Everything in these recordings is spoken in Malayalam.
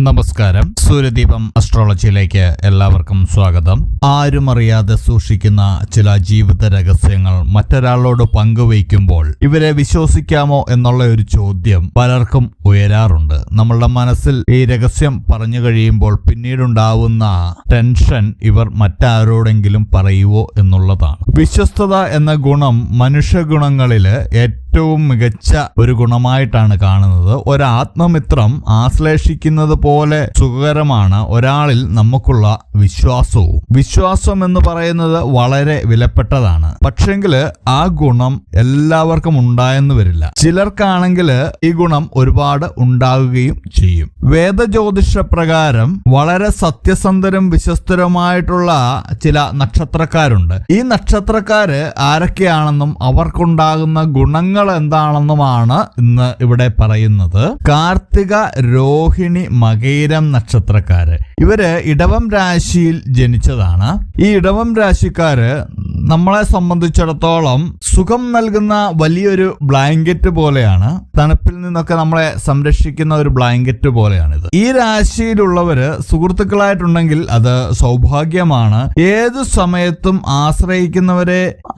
നമസ്കാരം. സൂര്യദീപം അസ്ട്രോളജിയിലേക്ക് എല്ലാവർക്കും സ്വാഗതം. ആരും അറിയാതെ സൂക്ഷിക്കുന്ന ചില ജീവിത രഹസ്യങ്ങൾ മറ്റൊരാളോട് പങ്കുവയ്ക്കുമ്പോൾ ഇവരെ വിശ്വസിക്കാമോ എന്നുള്ള ഒരു ചോദ്യം പലർക്കും ഉയരാറുണ്ട്. നമ്മളുടെ മനസ്സിൽ ഈ രഹസ്യം പറഞ്ഞു കഴിയുമ്പോൾ പിന്നീടുണ്ടാവുന്ന ടെൻഷൻ ഇവർ മറ്റാരോടെങ്കിലും പറയുവോ എന്നുള്ളതാണ്. വിശ്വസ്തത എന്ന ഗുണം മനുഷ്യ ഗുണങ്ങളില് ഏറ്റവും മികച്ച ഒരു ഗുണമായിട്ടാണ് കാണുന്നത്. ഒരാത്മമിത്രം ആശ്ലേഷിക്കുന്നത് പോലെ സുഖകരമാണ് ഒരാളിൽ നമുക്കുള്ള വിശ്വാസവും. വിശ്വാസം എന്ന് പറയുന്നത് വളരെ വിലപ്പെട്ടതാണ്. പക്ഷെങ്കില് ആ ഗുണം എല്ലാവർക്കും ഉണ്ടായെന്ന് വരില്ല. ചിലർക്കാണെങ്കിൽ ഈ ഗുണം ഒരുപാട് ഉണ്ടാവുകയും ചെയ്യും. വേദജ്യോതിഷ പ്രകാരം വളരെ സത്യസന്ധരും വിശ്വസ്തരുമായിട്ടുള്ള ചില നക്ഷത്രക്കാരുണ്ട്. ഈ നക്ഷത്രക്കാര് ആരൊക്കെയാണെന്നും അവർക്കുണ്ടാകുന്ന ഗുണങ്ങൾ എന്താണെന്നുമാണ് ഇന്ന് ഇവിടെ പറയുന്നത്. കാർത്തിക, രോഹിണി, മകയിരം നക്ഷത്രക്കാര് ഇവര് ഇടവം രാശിയിൽ ജനിച്ചതാണ്. ഈ ഇടവം രാശിക്കാര് നമ്മളെ സംബന്ധിച്ചിടത്തോളം സുഖം നൽകുന്ന വലിയൊരു ബ്ലാങ്കറ്റ് പോലെയാണ്. തണുപ്പിൽ നിന്നൊക്കെ നമ്മളെ സംരക്ഷിക്കുന്ന ഒരു ബ്ലാങ്കറ്റ് പോലെയാണിത്. ഈ രാശിയിലുള്ളവര് സുഹൃത്തുക്കളായിട്ടുണ്ടെങ്കിൽ അത് സൗഭാഗ്യമാണ്. ഏതു സമയത്തും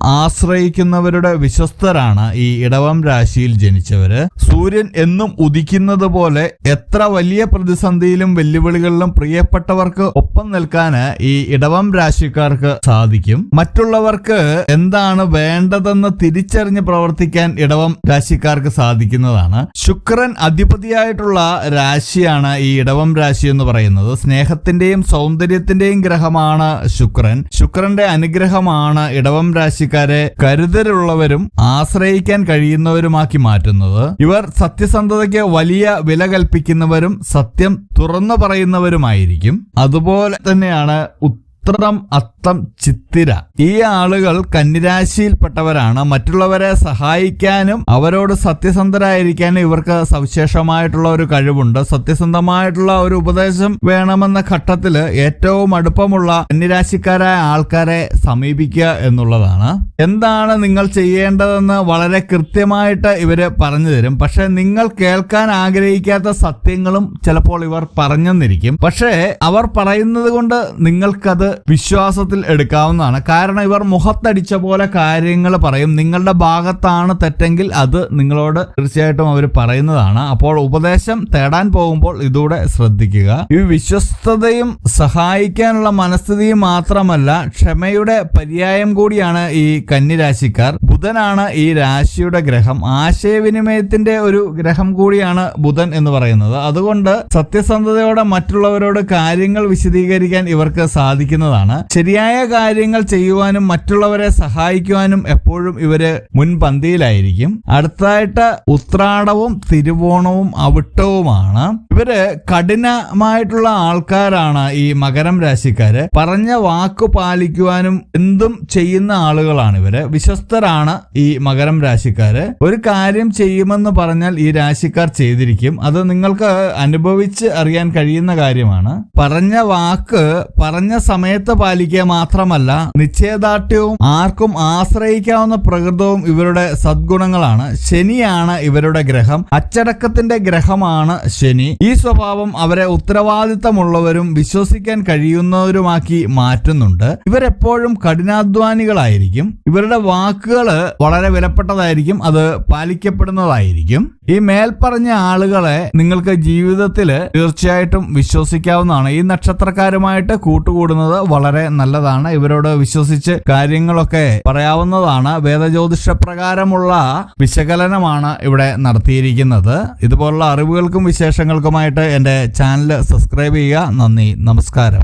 ആശ്രയിക്കുന്നവരുടെ വിശ്വസ്തരാണ് ഈ ഇടവം രാശിയിൽ ജനിച്ചവര്. സൂര്യൻ എന്നും ഉദിക്കുന്നത് പോലെ എത്ര വലിയ പ്രതിസന്ധിയിലും വെല്ലുവിളികളിലും പ്രിയപ്പെട്ടവർക്ക് ഒപ്പം നിൽക്കാന് ഈ ഇടവം രാശിക്കാർക്ക് സാധിക്കും. മറ്റുള്ളവർക്ക് എന്താണ് വേണ്ടതെന്ന് തിരിച്ചറിഞ്ഞ് പ്രവർത്തിക്കാൻ ഇടവം രാശിക്കാർക്ക് സാധിക്കുന്നതാണ്. ശുക്രൻ അധിപതിയായിട്ടുള്ള രാശിയാണ് ഈ ഇടവം രാശി എന്ന് പറയുന്നത്. സ്നേഹത്തിന്റെയും സൗന്ദര്യത്തിന്റെയും ഗ്രഹമാണ് ശുക്രൻ. ശുക്രന്റെ അനുഗ്രഹമാണ് ഇടവം രാശിക്കാരെ കരുതലുള്ളവരും ആശ്രയിക്കാൻ കഴിയുന്നവരുമാക്കി മാറ്റുന്നത്. ഇവർ സത്യസന്ധതയ്ക്ക് വലിയ വില കൽപ്പിക്കുന്നവരും സത്യം തുറന്നു പറയുന്നവരുമായിരിക്കും. അതുപോലെ തന്നെയാണ് ഉത്രം, അത്തം, ചിത്തിര. ഈ ആളുകൾ കന്നിരാശിയിൽപ്പെട്ടവരാണ്. മറ്റുള്ളവരെ സഹായിക്കാനും അവരോട് സത്യസന്ധരായിരിക്കാനും ഇവർക്ക് സവിശേഷമായിട്ടുള്ള ഒരു കഴിവുണ്ട്. സത്യസന്ധമായിട്ടുള്ള ഒരു ഉപദേശം വേണമെന്ന ഘട്ടത്തില് ഏറ്റവും അടുപ്പമുള്ള കന്നിരാശിക്കാരായ ആൾക്കാരെ സമീപിക്കുക എന്നുള്ളതാണ്. എന്താണ് നിങ്ങൾ ചെയ്യേണ്ടതെന്ന് വളരെ കൃത്യമായിട്ട് ഇവര് പറഞ്ഞു തരും. പക്ഷെ നിങ്ങൾ കേൾക്കാൻ ആഗ്രഹിക്കാത്ത സത്യങ്ങളും ചിലപ്പോൾ ഇവർ പറഞ്ഞെന്നിരിക്കും. പക്ഷേ അവർ പറയുന്നത് കൊണ്ട് നിങ്ങൾക്കത് വിശ്വാസത്തിൽ എടുക്കാവുന്നതാണ്. കാരണം ഇവർ മുഖത്തടിച്ച പോലെ കാര്യങ്ങൾ പറയും. നിങ്ങളുടെ ഭാഗത്താണ് തെറ്റെങ്കിൽ അത് നിങ്ങളോട് തീർച്ചയായിട്ടും അവർ പറയുന്നതാണ്. അപ്പോൾ ഉപദേശം തേടാൻ പോകുമ്പോൾ ഇതൂടെ ശ്രദ്ധിക്കുക. ഈ വിശ്വസ്തതയും സഹായിക്കാനുള്ള മനസ്ഥിതിയും മാത്രമല്ല, ക്ഷമയുടെ പര്യായം കൂടിയാണ് ഈ കന്നിരാശിക്കാർ. ബുധനാണ് ഈ രാശിയുടെ ഗ്രഹം. ആശയവിനിമയത്തിന്റെ ഒരു ഗ്രഹം കൂടിയാണ് ബുധൻ എന്ന് പറയുന്നത്. അതുകൊണ്ട് സത്യസന്ധതയോടെ മറ്റുള്ളവരോട് കാര്യങ്ങൾ വിശദീകരിക്കാൻ ഇവർക്ക് സാധിക്കുന്നതാണ്. ശരിയായ കാര്യങ്ങൾ ചെയ്യുവാനും മറ്റുള്ളവരെ സഹായിക്കുവാനും എപ്പോഴും ഇവര് മുൻപന്തിയിലായിരിക്കും. അടുത്തതായിട്ട് ഉത്രാടവും തിരുവോണവും അവിട്ടവുമാണ്. ഇവര് കഠിനമായിട്ടുള്ള ആൾക്കാരാണ് ഈ മകരം രാശിക്കാര്. പറഞ്ഞ വാക്കു പാലിക്കുവാനും എന്തും ചെയ്യുന്ന ആളുകളാണ് ഇവര്. വിശ്വസ്തരാണ് ഈ മകരം രാശിക്കാര്. ഒരു കാര്യം ചെയ്യുമെന്ന് പറഞ്ഞാൽ ഈ രാശിക്കാർ ചെയ്തിരിക്കും. അത് നിങ്ങൾക്ക് അനുഭവിച്ച് അറിയാൻ കഴിയുന്ന കാര്യമാണ്. പറഞ്ഞ വാക്ക് പറഞ്ഞ സമയത്ത് പാലിക്കുക മാത്രമല്ല, നിശ്ചയദാർഢ്യവും ആർക്കും ആശ്രയിക്കാവുന്ന പ്രകൃതവും ഇവരുടെ സദ്ഗുണങ്ങളാണ്. ശനിയാണ് ഇവരുടെ ഗ്രഹം. അച്ചടക്കത്തിന്റെ ഗ്രഹമാണ് ശനി. ഈ സ്വഭാവം അവരെ ഉത്തരവാദിത്തമുള്ളവരും വിശ്വസിക്കാൻ കഴിയുന്നവരുമാക്കി മാറ്റുന്നുണ്ട്. ഇവരെപ്പോഴും കഠിനാധ്വാനികളായിരിക്കും. ഇവരുടെ വാക്കുകൾ വളരെ വിലപ്പെട്ടതായിരിക്കും. അത് പാലിക്കപ്പെടുന്നതായിരിക്കും. ഈ മേൽപ്പറഞ്ഞ ആളുകളെ നിങ്ങൾക്ക് ജീവിതത്തിൽ തീർച്ചയായിട്ടും വിശ്വസിക്കാവുന്നതാണ്. ഈ നക്ഷത്രക്കാരുമായിട്ട് കൂട്ടുകൂടുന്നത് വളരെ നല്ലതാണ്. ഇവരോട് വിശ്വസിച്ച് കാര്യങ്ങളൊക്കെ പറയാവുന്നതാണ്. വേദജ്യോതിഷ പ്രകാരമുള്ള വിശകലനമാണ് ഇവിടെ നടത്തിയിരിക്കുന്നത്. ഇതുപോലുള്ള അറിവുകൾക്കും വിശേഷങ്ങൾക്കുമായിട്ട് എന്റെ ചാനൽ സബ്സ്ക്രൈബ് ചെയ്യുക. നന്ദി, നമസ്കാരം.